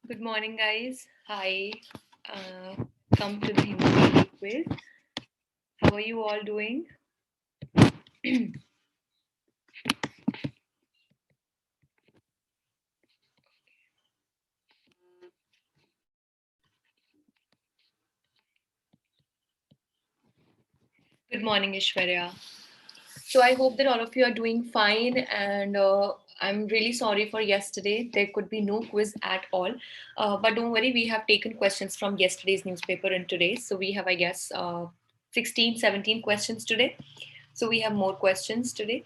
Good morning, guys. Hi. Come to the Hindi quiz. How are you all doing? Good morning, Ishwarya. So I hope that all of you are doing fine, and I'm really sorry for yesterday. There could be no quiz at all, but don't worry. We have taken questions from yesterday's newspaper and today's. So we have, I guess, 16, 17 questions today. So we have more questions today.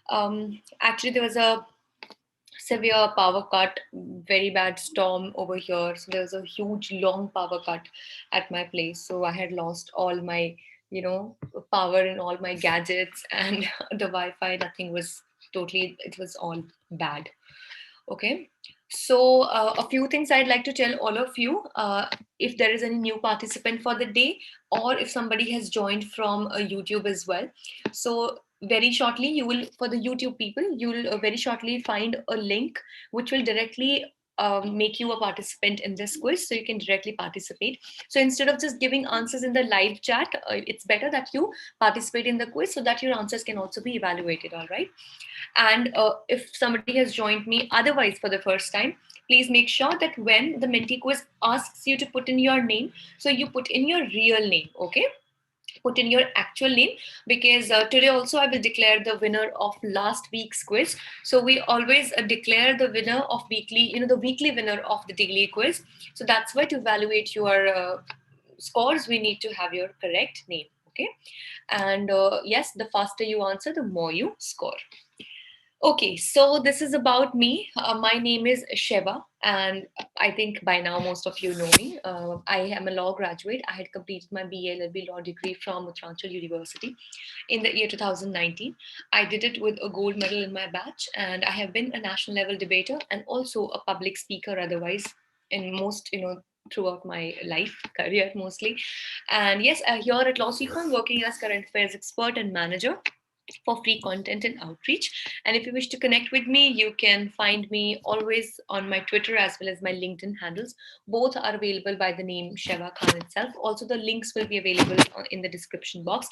Actually, there was a severe power cut, very bad storm over here. So there was a huge long power cut at my place. So I had lost all my, power in all my gadgets and the Wi-Fi. Nothing was totally. It was all bad. Okay. So a few things I'd like to tell all of you. If there is any new participant for the day, or if somebody has joined from YouTube as well. So very shortly, you will, for the YouTube people, you will very shortly find a link which will directly make you a participant in this quiz, so you can directly participate. So instead of just giving answers in the live chat, it's better that you participate in the quiz so that your answers can also be evaluated. All right. And if somebody has joined me otherwise for the first time, please make sure that when the Menti quiz asks you to put in your name, so you put in your real name, okay? Put in your actual name, because today also I will declare the winner of last week's quiz. So we always declare the winner of weekly, the weekly winner of the daily quiz. So that's why to evaluate your scores, we need to have your correct name, okay? And yes, the faster you answer, the more you score. Okay, so this is about me. My name is Sheva, and I think by now most of you know me. I am a law graduate. I had completed my BA LLB law degree from 𝗡𝗘𝗪𝗦 University in the year 2019. I did it with a gold medal in my batch, and I have been a national level debater and also a public speaker otherwise in most, throughout my life, career mostly. And yes, here at LawSikho, I'm working as current affairs expert and manager for free content and outreach. And if you wish to connect with me, you can find me always on my Twitter as well as my LinkedIn handles. Both are available by the name Sheva Khan itself. Also, the links will be available in the description box.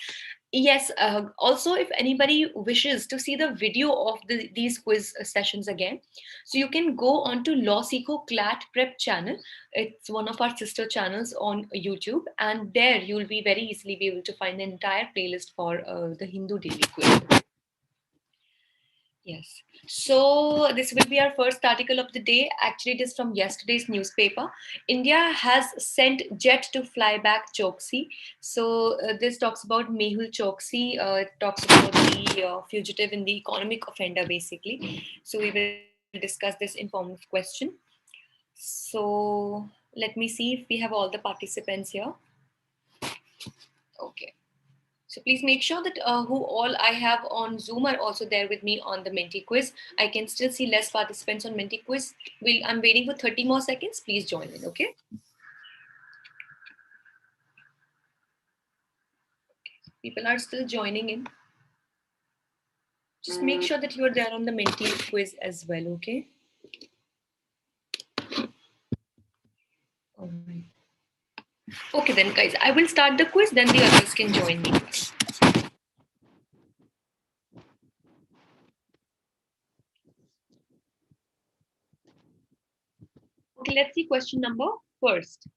Yes, also, if anybody wishes to see the video of these quiz sessions again, so you can go on to LawSikho CLAT Prep channel. It's one of our sister channels on YouTube, and there you'll be very easily be able to find the entire playlist for the Hindu daily quiz. Yes. So this will be our first article of the day. Actually, it is from yesterday's newspaper. India has sent jet to fly back Choksi. So this talks about Mehul Choksi. It talks about the fugitive and the economic offender, basically. So we will discuss this in form of question. So let me see if we have all the participants here. Okay. So please make sure that who all I have on Zoom are also there with me on the Menti quiz. I can still see less participants on Menti quiz. I'm waiting for 30 more seconds. Please join in, okay? People are still joining in. Just make sure that you are there on the Menti quiz as well, okay? All right. Okay then, guys. I will start the quiz, then the others can join me. Okay, let's see question number first.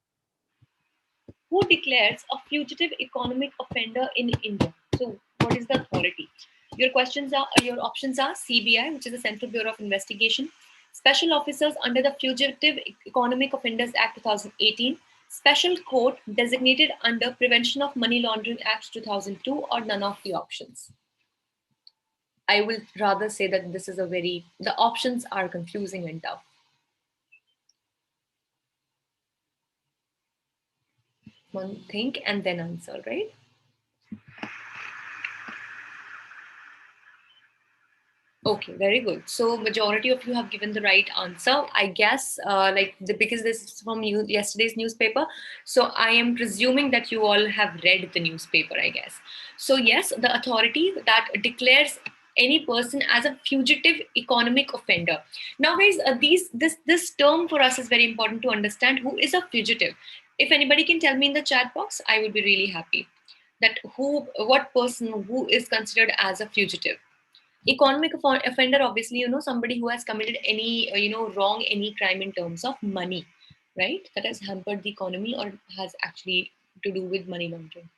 Who declares a fugitive economic offender in India? So, what is the authority? Your options are CBI, which is the Central Bureau of Investigation, special officers under the Fugitive Economic Offenders Act 2018, special court designated under Prevention of Money Laundering Act 2002, or none of the options. I will rather say that the options are confusing and tough. One think and then answer, right? Okay, very good. So majority of you have given the right answer. I guess, because this is from yesterday's newspaper, so I am presuming that you all have read the newspaper, I guess. So yes, the authority that declares any person as a fugitive economic offender. Now, guys, this term for us is very important to understand. Who is a fugitive? If anybody can tell me in the chat box, I would be really happy. That what person who is considered as a fugitive? Economic offender, obviously, somebody who has committed any, wrong, any crime in terms of money, right? That has hampered the economy or has actually to do with money laundering.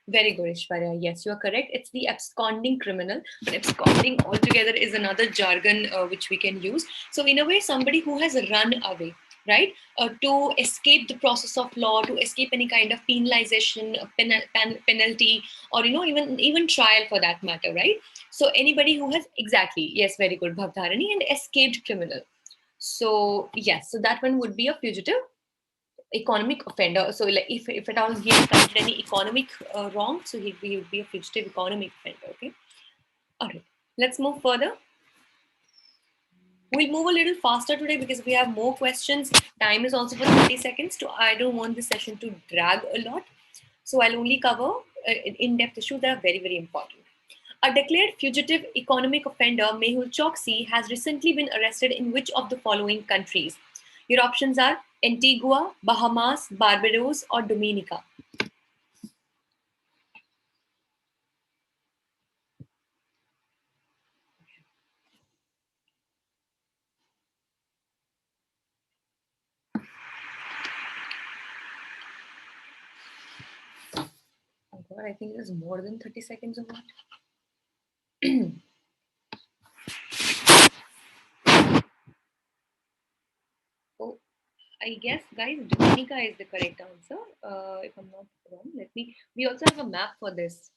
Very good, Ishwarya. Yes, you are correct. It's the absconding criminal. But absconding altogether is another jargon which we can use. So in a way, somebody who has run away, right? To escape the process of law, to escape any kind of penalization, penalty, or even trial for that matter, right? So anybody who has exactly, yes, very good, Bhavdharani, and escaped criminal. So yes, so that one would be a fugitive economic offender. So like if at all he has committed any economic wrong, so he would be a fugitive economic offender. Okay. All right. Let's move further. We'll move a little faster today because we have more questions. Time is also for 30 seconds. So I don't want this session to drag a lot. So I'll only cover in-depth issues that are very, very important. A declared fugitive economic offender, Mehul Choksi, has recently been arrested in which of the following countries? Your options are Antigua, Bahamas, Barbados, or Dominica. Oh God, I think it is more than 30 seconds or what? Oh, I guess, guys, Dominica is the correct answer. If I'm not wrong, we also have a map for this.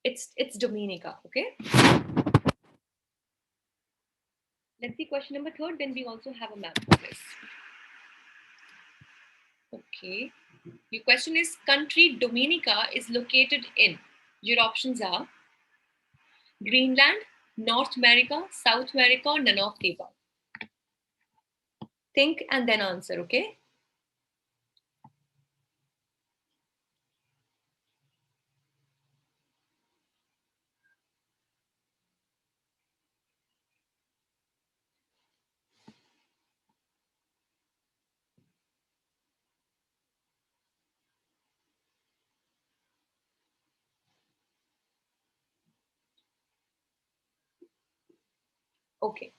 It's Dominica, okay? Let's see question number 3, then we also have a map for this. Okay. Your question is, country Dominica is located in. Your options are Greenland, North America, South America, or none of the above. Think and then answer, okay? Okay.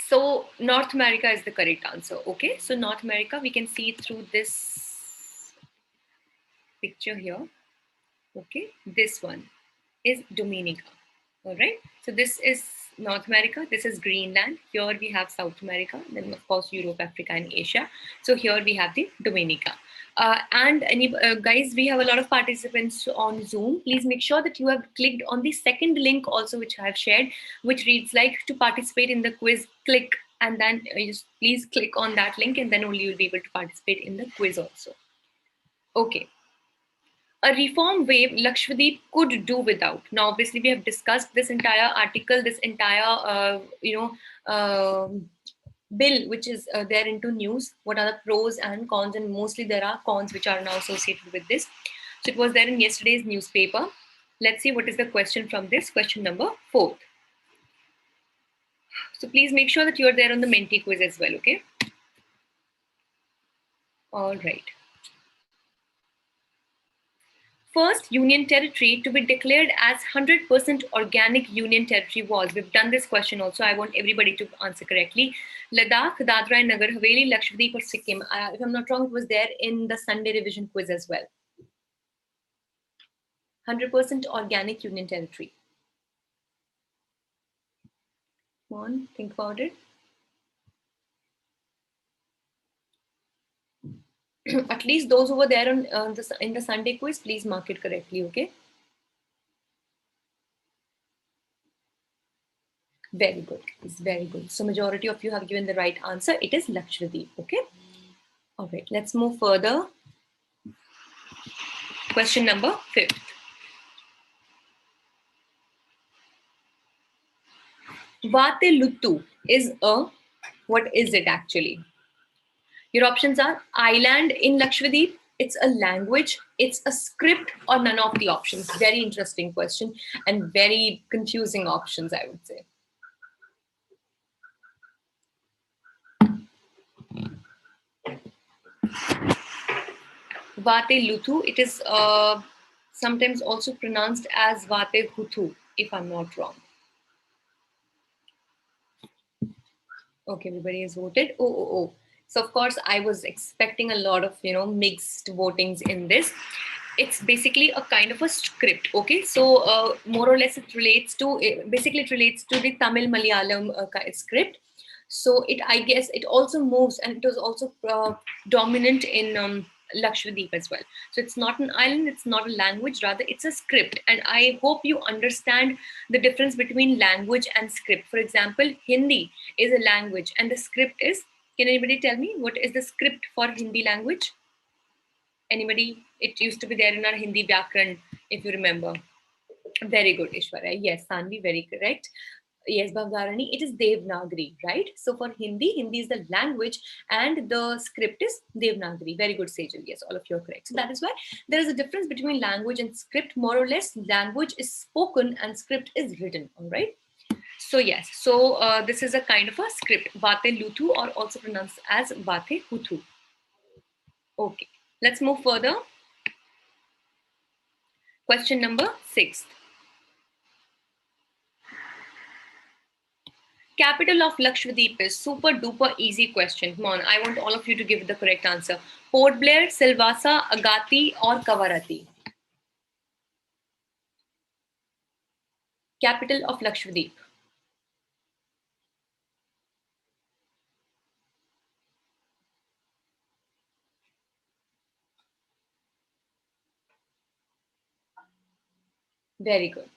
So North America is the correct answer. Okay. So North America, we can see through this picture here. Okay. This one is Dominica. All right. So this is North America. This is Greenland. Here we have South America. Then of course Europe, Africa, and Asia. So here we have the Dominica. Guys, we have a lot of participants on Zoom. Please make sure that you have clicked on the second link also, which I have shared, which reads like, to participate in the quiz, click, and then just please click on that link, and then only you'll be able to participate in the quiz also. Okay. A reform wave Lakshadweep could do without. Now, obviously, we have discussed this entire article, this entire, bill, which is there into news. What are the pros and cons? And mostly there are cons which are now associated with this. So it was there in yesterday's newspaper. Let's see what is the question from this. Question number 4. So please make sure that you are there on the Menti quiz as well, okay? All right. First union territory to be declared as 100% organic union territory was. We've done this question also. I want everybody to answer correctly. Ladakh, Dadra and Nagar Haveli, Lakshadweep, or Sikkim. If I'm not wrong, it was there in the Sunday revision quiz as well. 100% organic union territory. Come on, think about it. At least those who were there on in the Sunday quiz, please mark it correctly, okay? Very good. It's very good. So majority of you have given the right answer. It is Lakshadweep, okay? All right, let's move further. Question number 5. Vateluttu is what is it actually? Your options are island in Lakshadweep, It's a language, it's a script, or none of the options? Very interesting question and very confusing options, I would say. 𝗚𝗢𝗢𝗗𝗚, it is sometimes also pronounced as 𝗚𝗢𝗢𝗚, if I'm not wrong. Okay, everybody has voted. Oh. So of course, I was expecting a lot of, mixed votings in this. It's basically a kind of a script. Okay, so more or less it relates to the Tamil Malayalam script. So I guess it also moves, and it was also dominant in Lakshadweep as well. So it's not an island, it's not a language, rather it's a script. And I hope you understand the difference between language and script. For example, Hindi is a language and the script is, can anybody tell me what is the script for Hindi language? Anybody? It used to be there in our Hindi Vyakaran, if you remember. Very good, Ishwarya. Yes, Sanvi, very correct. Yes, Bhavdarani, it is Devanagari, right? So for Hindi is the language and the script is Devanagari. Very good, Sejal. Yes, all of you are correct. So that is why there is a difference between language and script. More or less, language is spoken and script is written, all right? So yes, so this is a kind of a script. 𝗚𝗢𝗢𝗚𝗢, or also pronounced as 𝗚𝗚𝗢𝗢. Okay, let's move further. Question number 6. Capital of Lakshadweep is super duper easy question. Come on, I want all of you to give the correct answer. Port Blair, Silvassa, Agatti, or Kavarati? Capital of Lakshadweep. Very good.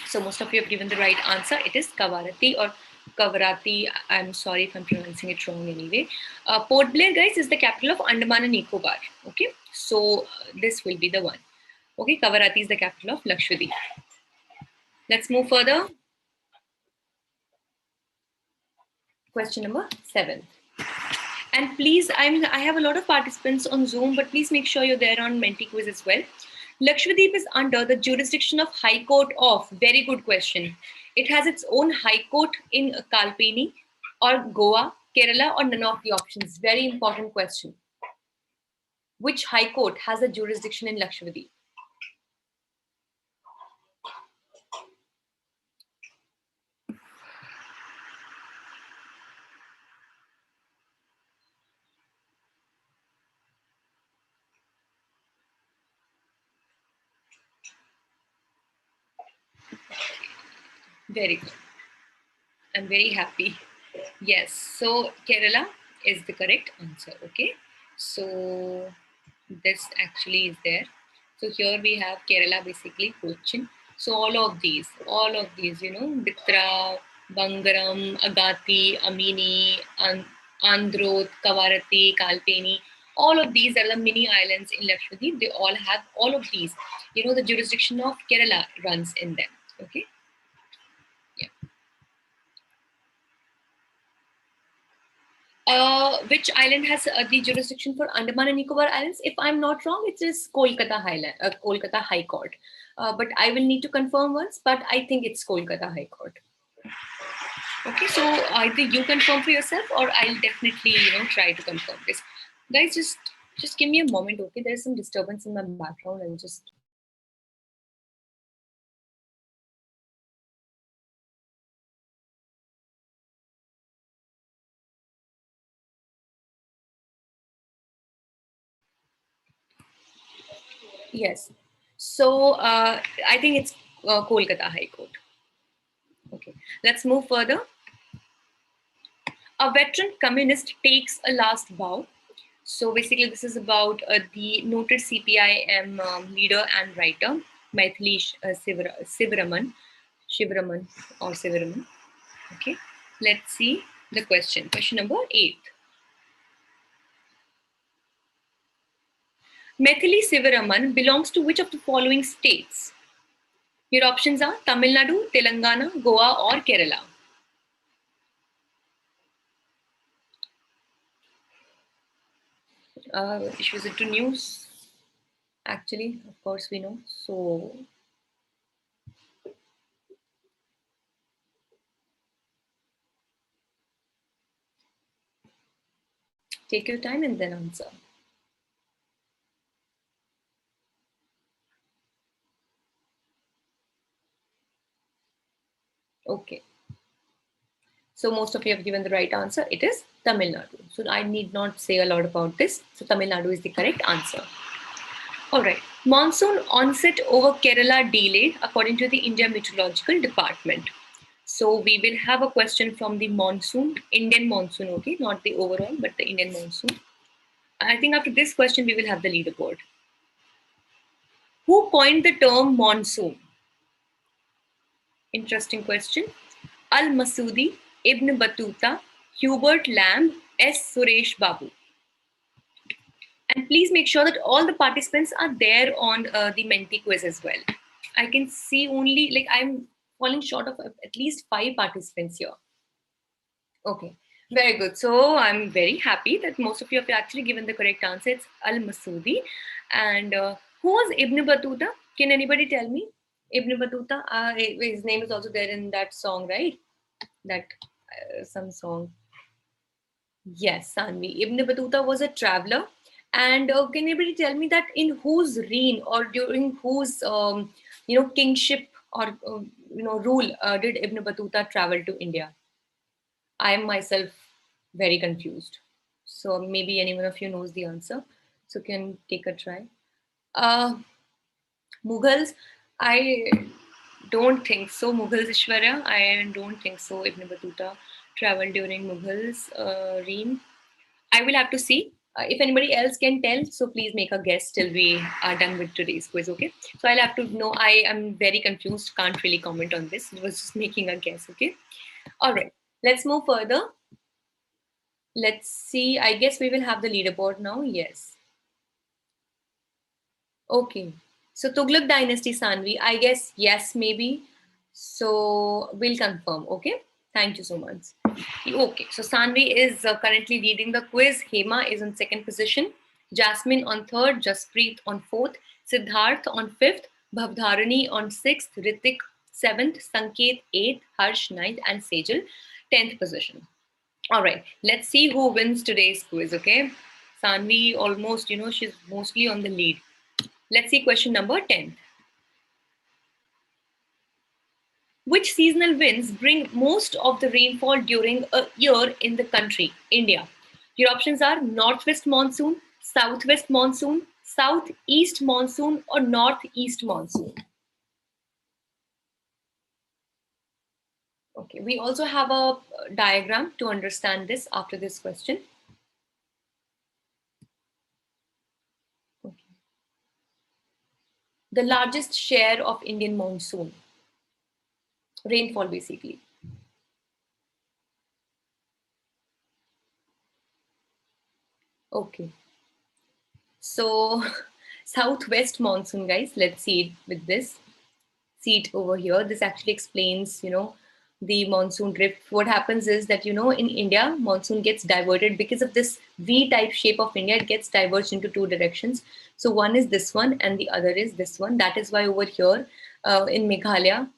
So most of you have given the right answer. It is Kavarati or Kavarati. I'm sorry if I'm pronouncing it wrong anyway. Port Blair, guys, is the capital of Andaman and Nicobar. Okay, so this will be the one. Okay, Kavarati is the capital of Lakshadweep. Let's move further. Question number 7. And please, I have a lot of participants on Zoom, but please make sure you're there on Menti Quiz as well. Lakshadweep is under the jurisdiction of High Court of, very good question. It has its own High Court in Kalpeni or Goa, Kerala, or none of the options. Very important question. Which High Court has a jurisdiction in Lakshadweep? Very good. I'm very happy. Yes, so Kerala is the correct answer. Okay, so this actually is there. So here we have Kerala, basically Cochin. So all of these, Bitra, Bangaram, Agatti, Amini, Androt, Kavarati, Kalpeni, all of these are the mini islands in Lakshadweep. They all have all of these. The jurisdiction of Kerala runs in them. Okay. Which island has the jurisdiction for Andaman and Nicobar Islands? If I'm not wrong, it is Kolkata High Court. But I will need to confirm once, but I think it's Kolkata High Court. Okay, so either you confirm for yourself or I'll definitely, try to confirm this. Guys, just give me a moment, okay? There's some disturbance in my background. I'll just... Yes. So I think it's Kolkata High Court. Okay, let's move further. A veteran communist takes a last bow. So basically, this is about the noted CPIM leader and writer, Maithili Sivaraman. Okay, let's see the question. Question number 8. Maithili Sivaraman belongs to which of the following states? Your options are Tamil Nadu, Telangana, Goa, or Kerala. Issues it to news. Actually, of course, we know. So take your time and then answer. Okay. So most of you have given the right answer. It is Tamil Nadu. So I need not say a lot about this. So Tamil Nadu is the correct answer. All right. Monsoon onset over Kerala delayed according to the India Meteorological Department. So we will have a question from the monsoon, Indian monsoon, okay? Not the overall, but the Indian monsoon. I think after this question, we will have the leaderboard. Who coined the term monsoon? Interesting question. Al-Masudi, Ibn Battuta, Hubert Lamb, S. Suresh Babu. And please make sure that all the participants are there on the Menti quiz as well. I can see only, like, I'm falling short of at least 5 participants here. Okay, very good. So I'm very happy that most of you have actually given the correct answer. It's Al-Masudi. And who was Ibn Battuta? Can anybody tell me? Ibn Battuta, his name is also there in that song, right? That some song. Yes, Sanvi. Ibn Battuta was a traveler. And can anybody tell me that in whose reign or during whose kingship or rule did Ibn Battuta travel to India? I am myself very confused. So maybe any one of you knows the answer. So can take a try. Uh, Mughals, I don't think so. Mughals Ishwarya, I don't think so. Ibn Battuta traveled during Mughals reign. I will have to see. If anybody else can tell, so please make a guess till we are done with today's quiz, okay? So I'll have to know. I am very confused, can't really comment on this. It was just making a guess, okay? All right, let's move further. Let's see. I guess we will have the leaderboard now. Yes. Okay. So Tughlaq dynasty, Sanvi. I guess yes, maybe. So we'll confirm. Okay. Thank you so much. Okay. So Sanvi is currently leading the quiz. Hema is on second position. Jasmine on third. Jaspreet on fourth. Siddharth on fifth. Bhavdharani on sixth. Ritik seventh. Sanket eighth. Harsh ninth. And Sejal 10th position. All right, let's see who wins today's quiz, okay? Sanvi almost, she's mostly on the lead. Let's see question number 10. Which seasonal winds bring most of the rainfall during a year in the country, India? Your options are northwest monsoon, southwest monsoon, southeast monsoon, or northeast monsoon. Okay, we also have a diagram to understand this after this question. Okay. The largest share of Indian monsoon, rainfall basically. Okay. So southwest monsoon, guys, let's see it with this. See it over here. This actually explains, the monsoon drift. What happens is that, in India, monsoon gets diverted because of this V-type shape of India. It gets diverged into 2 directions. So one is this one and the other is this one. That is why over here in Meghalaya,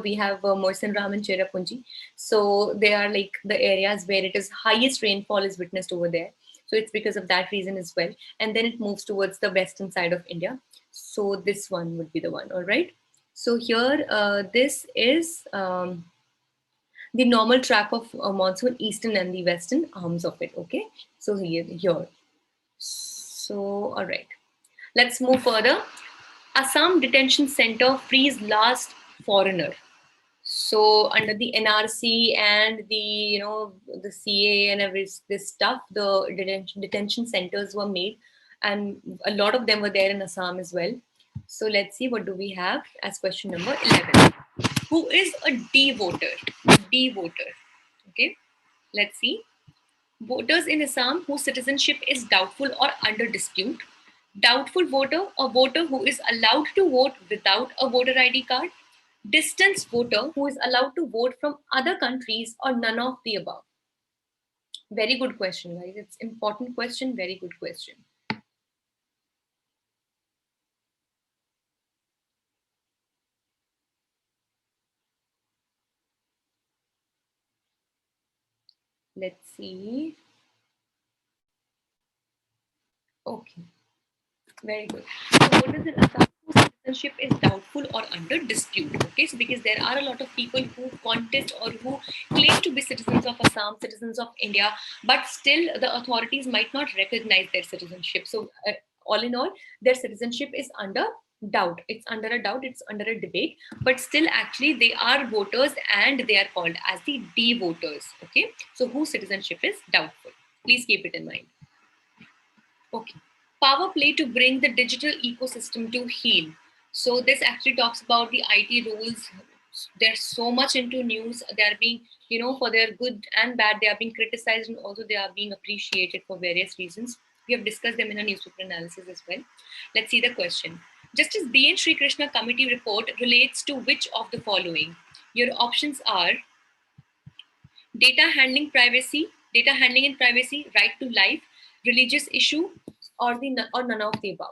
we have Monsoon Ram and Cherrapunji. So they are like the areas where it is highest rainfall is witnessed over there. So it's because of that reason as well. And then it moves towards the western side of India. So this one would be the one, all right? So here, this is the normal track of monsoon, eastern and the western arms of it, okay? So here. So, all right. Let's move further. Assam Detention Center frees last foreigner. So under the NRC and the the CA and this stuff, the detention centers were made, and a lot of them were there in Assam as well. So let's see, what do we have as question number 11? Who is a D voter? D voter. Okay, let's see. Voters in Assam whose citizenship is doubtful or under dispute. Doubtful voter, a voter who is allowed to vote without a voter ID card. Distance voter who is allowed to vote from other countries, or none of the above. Very good question, guys. It's important question. Very good question. Let's see. Okay. Very good. So what is it? Assam citizenship is doubtful or under dispute. Okay, so because there are a lot of people who contest or who claim to be citizens of Assam, citizens of India, but still the authorities might not recognize their citizenship. So all in all, their citizenship is under doubt. It's under a doubt. It's under a debate. But still, actually, they are voters and they are called as the D voters. Okay, so whose citizenship is doubtful? Please keep it in mind. Okay. Power play to bring the digital ecosystem to heal. So this actually talks about the IT rules. They're so much into news. They are being, for their good and bad, they are being criticized and also they are being appreciated for various reasons. We have discussed them in a newspaper analysis as well. Let's see the question. Justice B.N. Sri Krishna Committee report relates to which of the following? Your options are data handling and privacy, right to life, religious issue, or none of the above.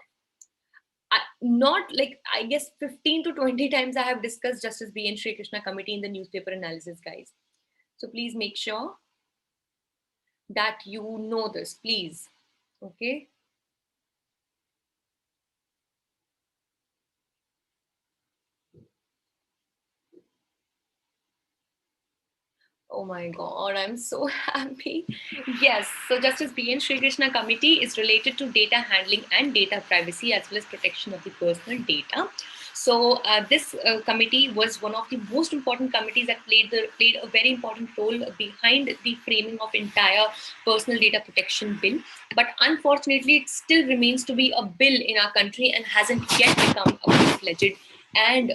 Not like, I guess 15 to 20 times I have discussed Justice B.N. Sri Krishna Committee in the newspaper analysis, guys. So please make sure that you know this, please. Okay. Oh my God, I'm so happy. Yes, so Justice B.N. Sri Krishna Committee is related to data handling and data privacy as well as protection of the personal data. So this committee was one of the most important committees that played a very important role behind the framing of entire personal data protection bill. But unfortunately, it still remains to be a bill in our country and hasn't yet become a full-fledged and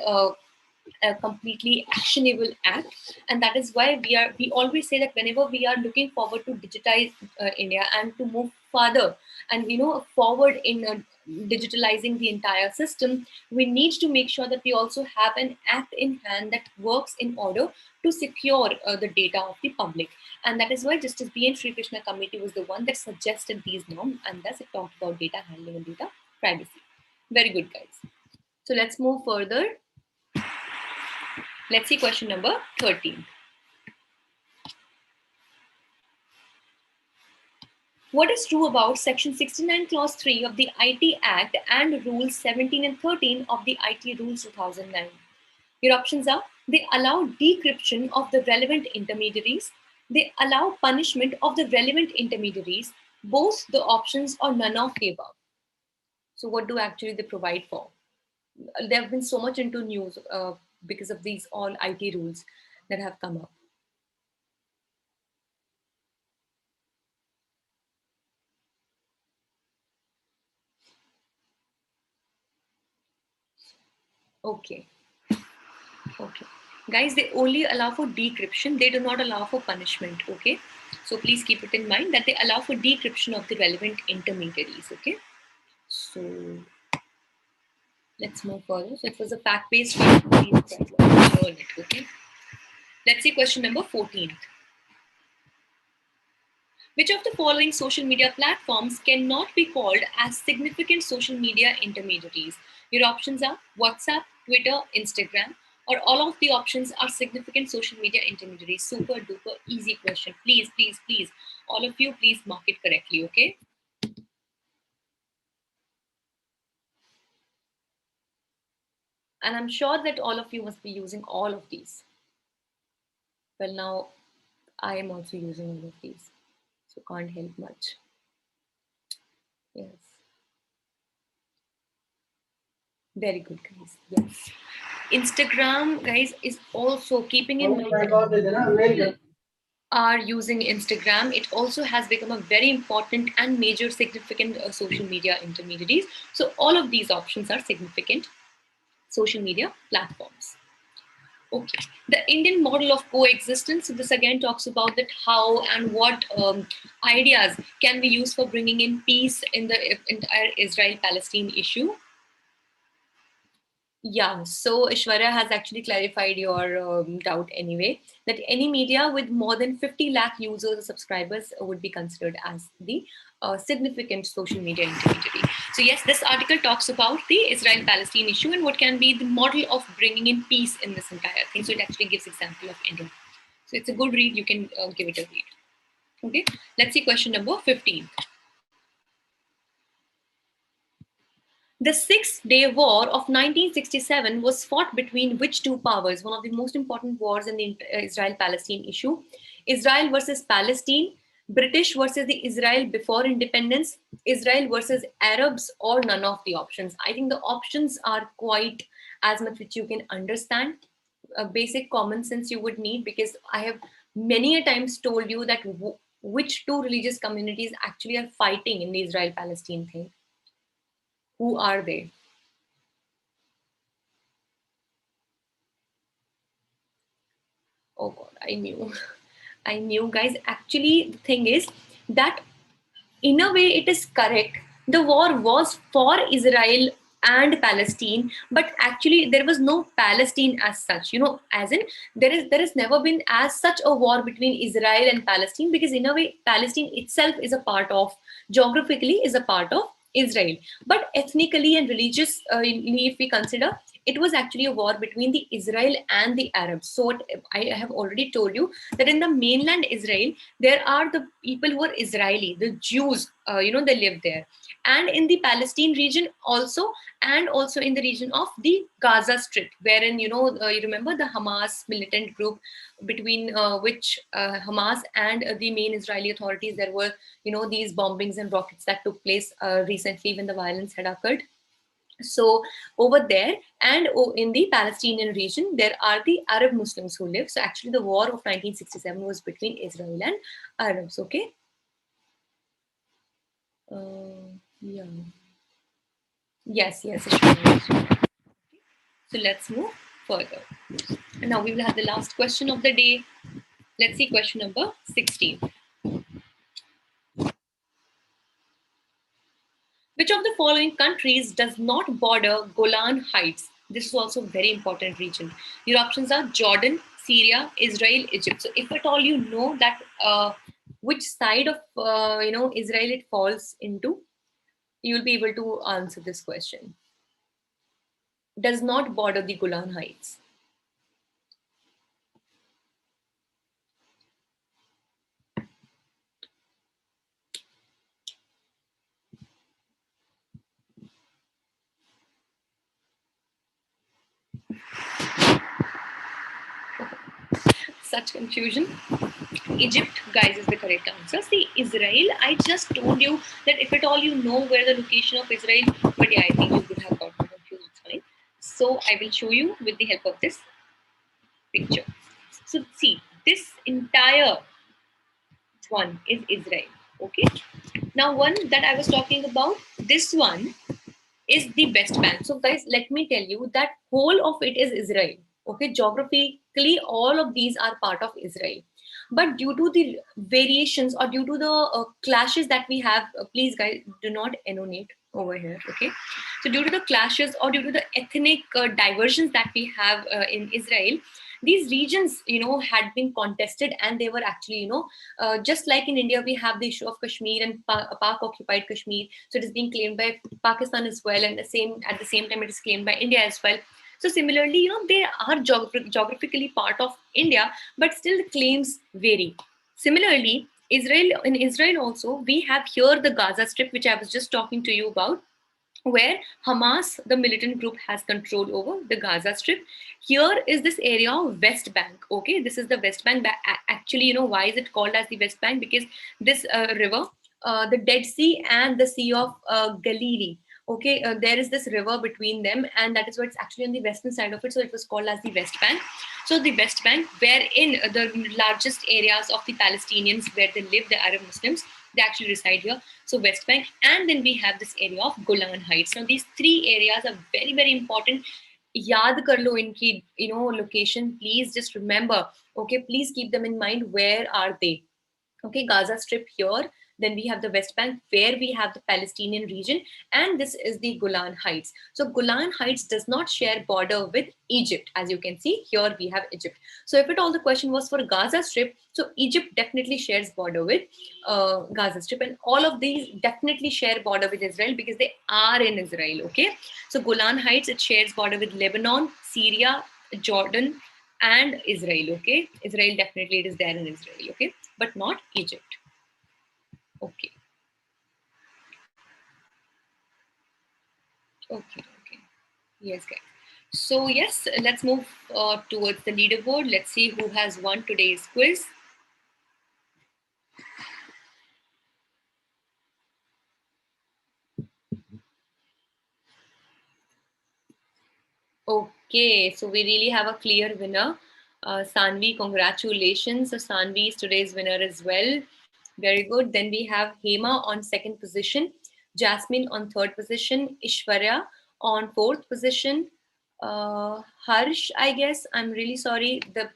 a completely actionable act. And that is why we always say that whenever we are looking forward to digitize India and to move further and forward in digitalizing the entire system, we need to make sure that we also have an act in hand that works in order to secure the data of the public. And that is why Justice B.N. Sri Krishna Committee was the one that suggested these norms, and thus it talked about data handling and data privacy. Very good, guys. So let's move further. Let's see question number 13. What is true about Section 69 Clause 3 of the IT Act and Rules 17 and 13 of the IT Rules 2009? Your options are: they allow decryption of the relevant intermediaries, they allow punishment of the relevant intermediaries, both the options or none of the above. So what do actually they provide for? There have been so much into news because of these all IT rules that have come up. Okay. Okay. Guys, they only allow for decryption. They do not allow for punishment. Okay. So please keep it in mind that they allow for decryption of the relevant intermediaries. Okay. So let's move further. So it was a fact-based question. Please try to learn it. Okay. Let's see question number 14. Which of the following social media platforms cannot be called as significant social media intermediaries? Your options are WhatsApp, Twitter, Instagram, or all of the options are significant social media intermediaries. Super duper easy question. Please, please, please, all of you, please mark it correctly, okay? And I'm sure that all of you must be using all of these. Well, now I am also using all of these, so can't help much. Yes. Very good, guys. Yes. Instagram, guys, is also keeping in mind are using Instagram. It also has become a very important and major significant social media intermediaries. So all of these options are significant social media platforms. Okay, the Indian model of coexistence. So this again talks about that how and what ideas can be used for bringing in peace in the entire Israel-Palestine issue. Yeah, so Ishwarya has actually clarified your doubt anyway, that any media with more than 50 lakh users or subscribers would be considered as the significant social media intermediary. So yes, this article talks about the Israel-Palestine issue and what can be the model of bringing in peace in this entire thing. So it actually gives example of India. So it's a good read, you can give it a read. Okay, let's see question number 15. The Six-Day War of 1967 was fought between which two powers? One of the most important wars in the Israel-Palestine issue. Israel versus Palestine, British versus the Israel before independence, Israel versus Arabs, or none of the options. I think the options are quite as much which you can understand. A basic common sense you would need, because I have many a times told you that which two religious communities actually are fighting in the Israel-Palestine thing. Who are they? Oh God, I knew. I knew, guys. Actually, the thing is that in a way it is correct. The war was for Israel and Palestine, but actually there was no Palestine as such. You know, as in there has never been as such a war between Israel and Palestine, because in a way Palestine itself is a part of, geographically is a part of Israel, but ethnically and religiously, if we consider, it was actually a war between the Israel and the Arabs. So what I have already told you, that in the mainland Israel, there are the people who are Israeli, the Jews, they live there. And in the Palestine region also, and also in the region of the Gaza Strip, wherein, you remember the Hamas militant group, between which Hamas and the main Israeli authorities, there were, these bombings and rockets that took place recently when the violence had occurred. So over there, and in the Palestinian region, there are the Arab Muslims who live. So actually the war of 1967 was between Israel and Arabs. Okay. Yeah. Yes, yes, it was. So let's move further. Now we will have the last question of the day. Let's see question number 16. Which of the following countries does not border Golan Heights? This is also a very important region. Your options are Jordan, Syria, Israel, Egypt. So if at all you know that which side of Israel it falls into, you will be able to answer this question. Does not border the Golan Heights. Such confusion. Egypt, guys, is the correct answer. See, Israel, I just told you that if at all you know where the location of Israel, but yeah, I think you would have gotten confused. It's fine. So I will show you with the help of this picture. So see, this entire one is Israel. Okay. Now, one that I was talking about, this one is the West Bank. So guys, let me tell you that whole of it is Israel. Okay, geographically, all of these are part of Israel. But due to the variations, or due to the clashes that we have, please guys, do not annonate over here. Okay, so due to the clashes, or due to the ethnic diversions that we have in Israel, these regions, had been contested, and they were actually, just like in India, we have the issue of Kashmir and Pak occupied Kashmir. So it is being claimed by Pakistan as well, and at the same time it is claimed by India as well. So similarly, they are geographically part of India, but still the claims vary. Similarly, in Israel also, we have here the Gaza Strip, which I was just talking to you about, where Hamas, the militant group, has control over the Gaza Strip. Here is this area of West Bank. Okay, this is the West Bank. That actually, why is it called as the West Bank? Because this river, the Dead Sea and the Sea of Galilee. Okay, there is this river between them, and that is why it's actually on the western side of it. So it was called as the West Bank. So the West Bank, wherein the largest areas of the Palestinians where they live, the Arab Muslims, they actually reside here. So West Bank, and then we have this area of Golan Heights. Now these three areas are very, very important. Yaad kar lo inki, location. Please just remember. Okay, please keep them in mind. Where are they? Okay, Gaza Strip here, Then we have the West Bank, where we have the Palestinian region, and this is the Golan Heights. So Golan Heights does not share border with Egypt. As you can see here, we have Egypt. So if at all the question was for Gaza Strip, so Egypt definitely shares border with Gaza Strip, and all of these definitely share border with Israel because they are in Israel. Okay, so Golan Heights, it shares border with Lebanon, Syria, Jordan, and Israel. Okay, Israel definitely, it is there in Israel. Okay, but not Egypt. Okay. Okay. Yes, guys. So yes, let's move towards the leaderboard. Let's see who has won today's quiz. Okay, so we really have a clear winner. Sanvi, congratulations. So Sanvi is today's winner as well. Very good. Then we have Hema on second position, Jasmine on third position, Ishwarya on fourth position, Harsh, I guess. I'm really sorry. The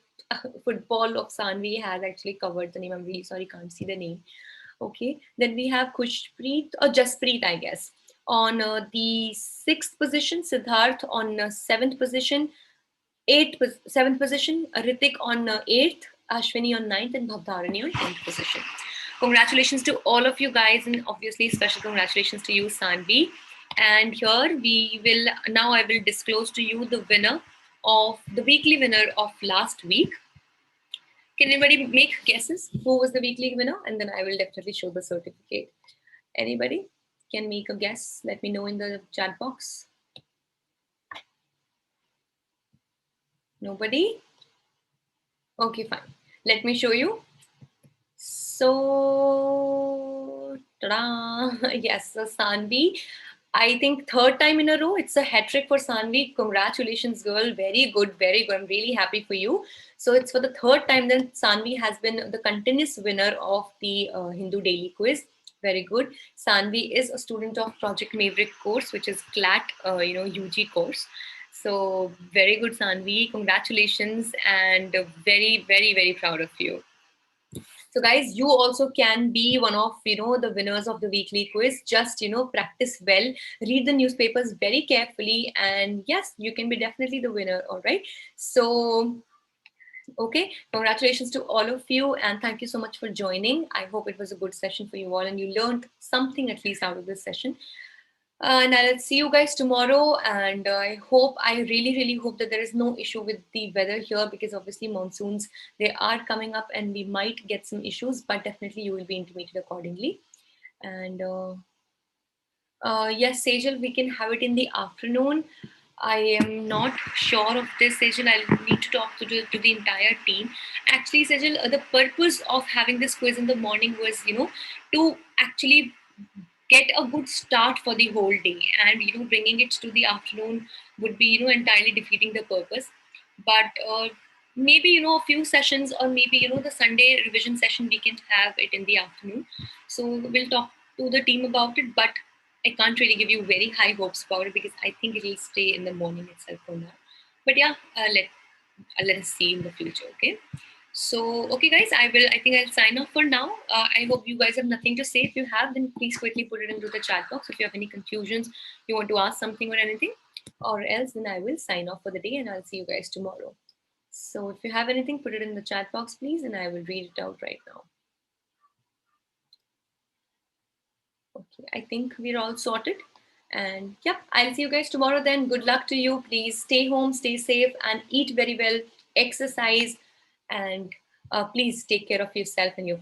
football of Sanvi has actually covered the name. I'm really sorry, can't see the name. Okay. Then we have Khushpreet or Jaspreet, I guess, on the sixth position, Siddharth on seventh position, seventh position, Ritik on eighth, Ashwini on ninth, and Bhavdharani on 10th position. Congratulations to all of you guys, and obviously special congratulations to you, Sanvi. And here we will now I will disclose to you the winner of the weekly winner of last week. Can anybody make guesses who was the weekly winner? And then I will definitely show the certificate. Anybody can make a guess? Let me know in the chat box. Nobody? Okay, fine. Let me show you. So, ta-da! Yes, so Sanvi, I think third time in a row, it's a hat trick for Sanvi. Congratulations, girl. Very good, very good. I'm really happy for you. So it's for the third time that Sanvi has been the continuous winner of the Hindu Daily Quiz. Very good. Sanvi is a student of Project Maverick course, which is CLAT, UG course. So very good, Sanvi. Congratulations, and very, very, very proud of you. So guys, you also can be one of the winners of the weekly quiz. Just practice well, read the newspapers very carefully, and yes, you can be definitely the winner. All right. So okay, congratulations to all of you, and thank you so much for joining. I hope it was a good session for you all, and you learned something at least out of this session. And I'll see you guys tomorrow. And I really, really hope that there is no issue with the weather here, because obviously monsoons, they are coming up and we might get some issues, but definitely you will be intimated accordingly. And yes, Sejal, we can have it in the afternoon. I am not sure of this, Sejal. I'll need to talk to the entire team. Actually, Sejal, the purpose of having this quiz in the morning was, to actually get a good start for the whole day, and bringing it to the afternoon would be entirely defeating the purpose. But maybe a few sessions, or maybe the Sunday revision session, we can have it in the afternoon. So we'll talk to the team about it, but I can't really give you very high hopes about it, because I think it will stay in the morning itself for now. But yeah, let us see in the future. Okay. So, okay, guys, I think I'll sign off for now. I hope you guys have nothing to say. If you have, then please quickly put it into the chat box. If you have any confusions, you want to ask something or anything, or else then I will sign off for the day, and I'll see you guys tomorrow. So if you have anything, put it in the chat box, please, and I will read it out right now. Okay, I think we're all sorted. And yep, I'll see you guys tomorrow then. Good luck to you. Please stay home, stay safe, and eat very well, exercise, and please take care of yourself and your family.